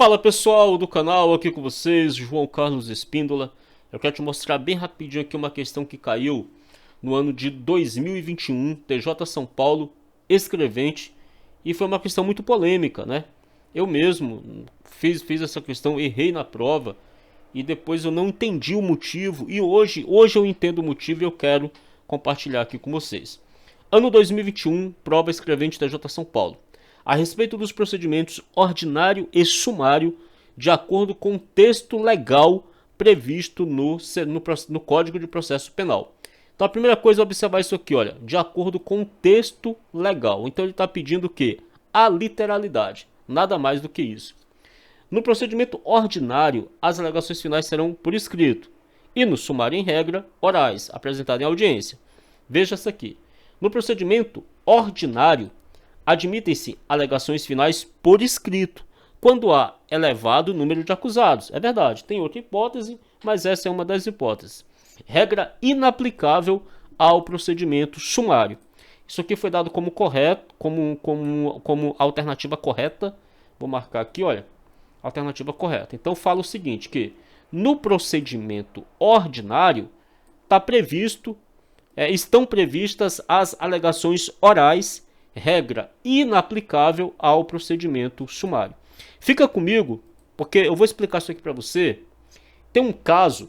Fala pessoal do canal, aqui com vocês, João Carlos Espíndola. Eu quero te mostrar bem rapidinho aqui uma questão que caiu no ano de 2021, TJ São Paulo, escrevente, e foi uma questão muito polêmica, né? Eu mesmo fiz essa questão, errei na prova, e depois eu não entendi o motivo, e hoje eu entendo o motivo e eu quero compartilhar aqui com vocês. Ano 2021, prova escrevente TJ São Paulo. A respeito dos procedimentos ordinário e sumário, de acordo com o texto legal previsto no Código de Processo Penal. Então a primeira coisa é observar isso aqui, olha, de acordo com o texto legal. Então ele está pedindo o quê? A literalidade, nada mais do que isso. No procedimento ordinário, as alegações finais serão por escrito, e no sumário em regra, orais, apresentado em audiência. Veja isso aqui. No procedimento ordinário, admitem-se alegações finais por escrito, quando há elevado número de acusados. É verdade, tem outra hipótese, mas essa é uma das hipóteses. Regra inaplicável ao procedimento sumário. Isso aqui foi dado como correto, como alternativa correta. Vou marcar aqui, olha, alternativa correta. Então fala o seguinte, que no procedimento ordinário estão previstas as alegações orais, regra inaplicável ao procedimento sumário. Fica comigo, porque eu vou explicar isso aqui para você. Tem um caso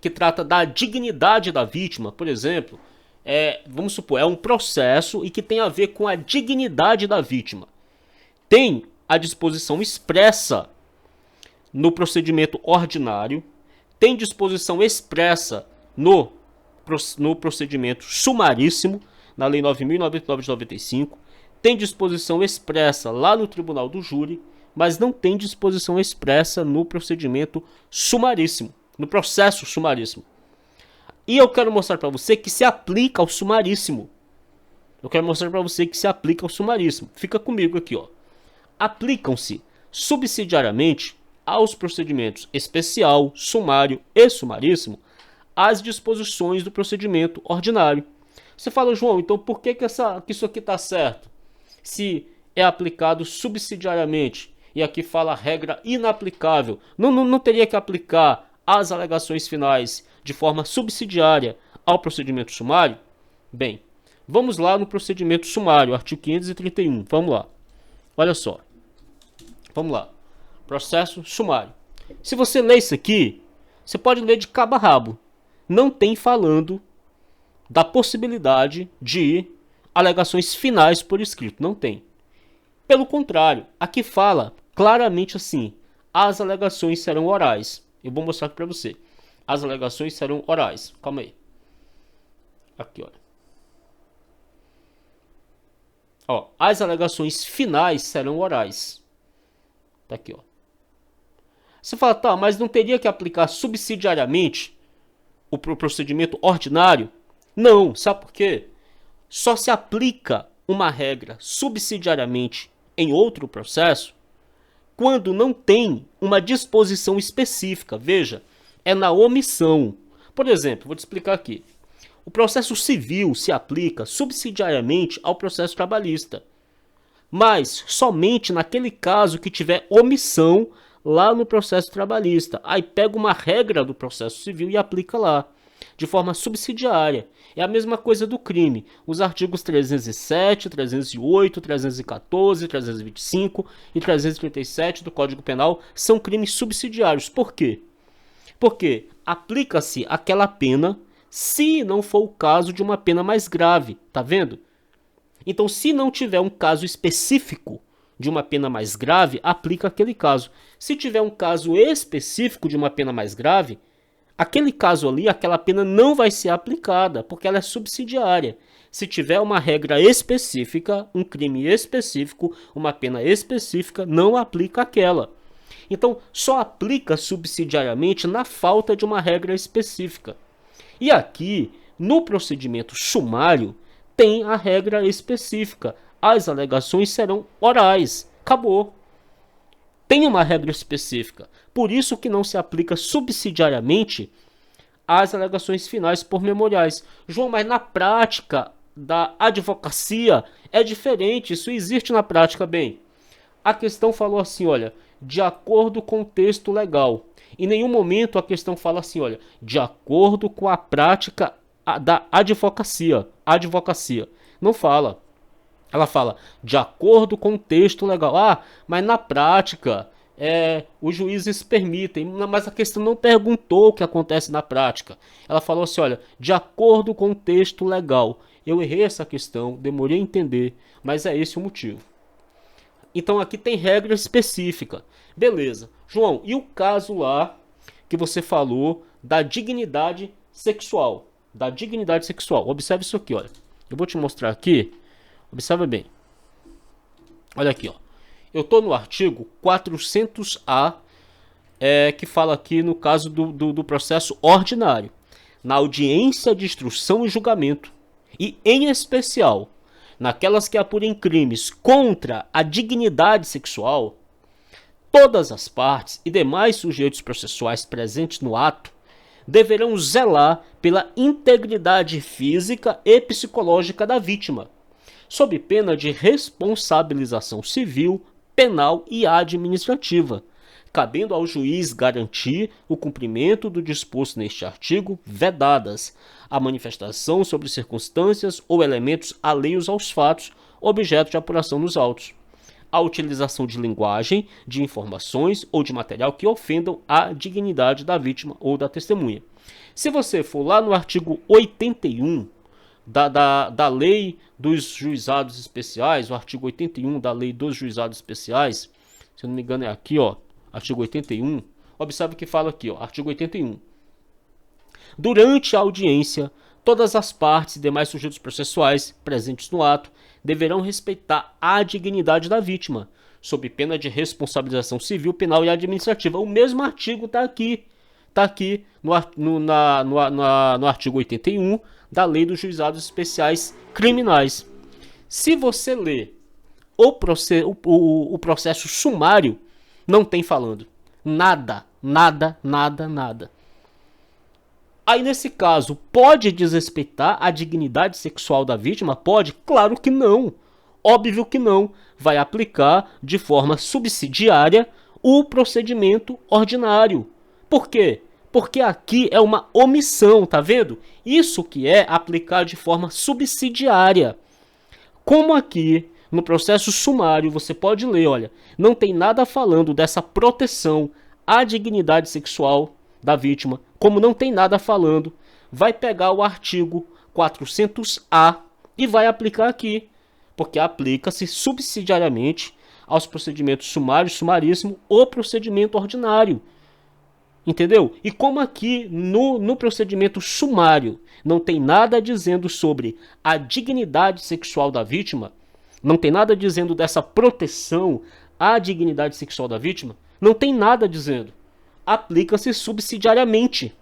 que trata da dignidade da vítima, por exemplo, vamos supor, é um processo e que tem a ver com a dignidade da vítima. Tem a disposição expressa no procedimento ordinário, tem disposição expressa no procedimento sumaríssimo, na Lei 9.099 de 95, tem disposição expressa lá no Tribunal do Júri, mas não tem disposição expressa no procedimento sumaríssimo, no processo sumaríssimo. E eu quero mostrar para você que se aplica ao sumaríssimo. Fica comigo aqui, ó. Aplicam-se subsidiariamente aos procedimentos especial, sumário e sumaríssimo as disposições do procedimento ordinário. Você fala, João, então por que isso aqui está certo? Se é aplicado subsidiariamente, e aqui fala regra inaplicável, não teria que aplicar as alegações finais de forma subsidiária ao procedimento sumário? Bem, vamos lá no procedimento sumário, artigo 531, vamos lá. Olha só, vamos lá, processo sumário. Se você ler isso aqui, você pode ler de cabo a rabo. Não tem falando da possibilidade de alegações finais por escrito, não tem. Pelo contrário, aqui fala claramente assim, as alegações serão orais. Eu vou mostrar aqui para você. As alegações serão orais. Calma aí. Aqui, olha. Ó, as alegações finais serão orais. Tá aqui, ó. Você fala, tá, mas não teria que aplicar subsidiariamente o procedimento ordinário? Não, sabe por quê? Só se aplica uma regra subsidiariamente em outro processo quando não tem uma disposição específica. Veja, é na omissão. Por exemplo, vou te explicar aqui. O processo civil se aplica subsidiariamente ao processo trabalhista, mas somente naquele caso que tiver omissão lá no processo trabalhista. Aí pega uma regra do processo civil e aplica lá, de forma subsidiária. É a mesma coisa do crime. Os artigos 307, 308, 314, 325 e 337 do Código Penal são crimes subsidiários. Por quê? Porque aplica-se aquela pena se não for o caso de uma pena mais grave. Tá vendo? Então, se não tiver um caso específico de uma pena mais grave, aplica aquele caso. Se tiver um caso específico de uma pena mais grave, aquele caso ali, aquela pena não vai ser aplicada, porque ela é subsidiária. Se tiver uma regra específica, um crime específico, uma pena específica, não aplica aquela. Então, só aplica subsidiariamente na falta de uma regra específica. E aqui, no procedimento sumário, tem a regra específica. As alegações serão orais. Acabou. Tem uma regra específica. Por isso que não se aplica subsidiariamente as alegações finais por memoriais. João, mas na prática da advocacia é diferente. Isso existe na prática, bem. A questão falou assim, olha, de acordo com o texto legal. Em nenhum momento a questão fala assim, olha, de acordo com a prática da advocacia. Advocacia. Não fala. Ela fala, de acordo com o texto legal. Ah, mas na prática, os juízes permitem. Mas a questão não perguntou o que acontece na prática. Ela falou assim, olha, de acordo com o texto legal. Eu errei essa questão, demorei a entender, mas é esse o motivo. Então aqui tem regra específica. Beleza. João, e o caso lá que você falou da dignidade sexual? Da dignidade sexual. Observe isso aqui, olha. Eu vou te mostrar aqui. Observa bem. Olha aqui, ó. Eu estou no artigo 400A, que fala aqui no caso do processo ordinário. Na audiência de instrução e julgamento, e em especial naquelas que apurem crimes contra a dignidade sexual, todas as partes e demais sujeitos processuais presentes no ato deverão zelar pela integridade física e psicológica da vítima, sob pena de responsabilização civil, penal e administrativa, cabendo ao juiz garantir o cumprimento do disposto neste artigo, vedadas a manifestação sobre circunstâncias ou elementos alheios aos fatos, objeto de apuração nos autos, a utilização de linguagem, de informações ou de material que ofendam a dignidade da vítima ou da testemunha. Se você for lá no artigo 81 da Lei dos Juizados Especiais, o artigo 81 da Lei dos Juizados Especiais, se eu não me engano é aqui, ó, artigo 81, observe que fala aqui, ó, artigo 81. Durante a audiência, todas as partes e demais sujeitos processuais presentes no ato deverão respeitar a dignidade da vítima, sob pena de responsabilização civil, penal e administrativa. O mesmo artigo está aqui. Está aqui no artigo 81 da Lei dos Juizados Especiais Criminais. Se você ler o processo sumário, não tem falando. Nada, nada, nada, nada. Aí nesse caso, pode desrespeitar a dignidade sexual da vítima? Pode? Claro que não. Óbvio que não. Vai aplicar de forma subsidiária o procedimento ordinário. Por quê? Porque aqui é uma omissão, tá vendo? Isso que é aplicar de forma subsidiária. Como aqui no processo sumário você pode ler, olha, não tem nada falando dessa proteção à dignidade sexual da vítima, como não tem nada falando, vai pegar o artigo 400A e vai aplicar aqui, porque aplica-se subsidiariamente aos procedimentos sumário, sumaríssimo ou procedimento ordinário. Entendeu? E como aqui no procedimento sumário não tem nada dizendo sobre a dignidade sexual da vítima, não tem nada dizendo dessa proteção à dignidade sexual da vítima, não tem nada dizendo. Aplica-se subsidiariamente.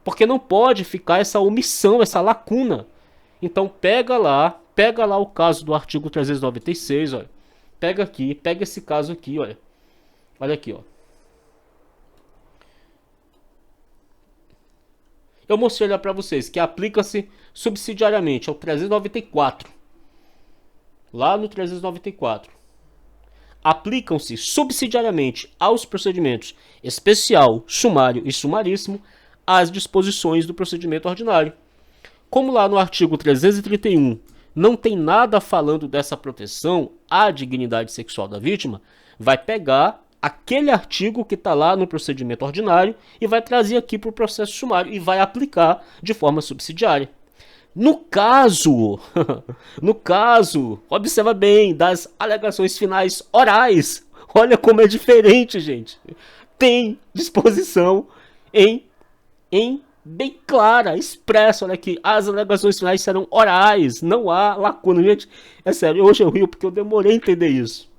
Porque não pode ficar essa omissão, essa lacuna. Então pega lá o caso do artigo 396, olha. Pega aqui, pega esse caso aqui, olha. Olha aqui, ó. Eu mostrei lá para vocês que aplica-se subsidiariamente ao 394. Lá no 394. Aplicam-se subsidiariamente aos procedimentos especial, sumário e sumaríssimo as disposições do procedimento ordinário. Como lá no artigo 331 não tem nada falando dessa proteção à dignidade sexual da vítima, vai pegar aquele artigo que está lá no procedimento ordinário e vai trazer aqui para o processo sumário e vai aplicar de forma subsidiária. No caso, observa bem, das alegações finais orais, olha como é diferente, gente. Tem disposição em bem clara, expressa, olha aqui, as alegações finais serão orais, não há lacuna. Gente, é sério, hoje eu rio porque eu demorei a entender isso.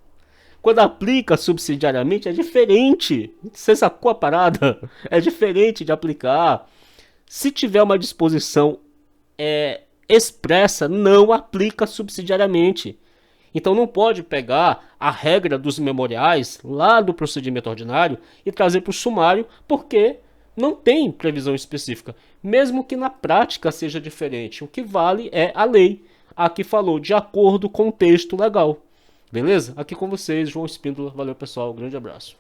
Quando aplica subsidiariamente é diferente. Você sacou a parada? É diferente de aplicar. Se tiver uma disposição expressa, não aplica subsidiariamente. Então não pode pegar a regra dos memoriais lá do procedimento ordinário e trazer para o sumário, porque não tem previsão específica. Mesmo que na prática seja diferente. O que vale é a lei. Aqui falou de acordo com o texto legal. Beleza? Aqui com vocês, João Espíndola. Valeu, pessoal. Grande abraço.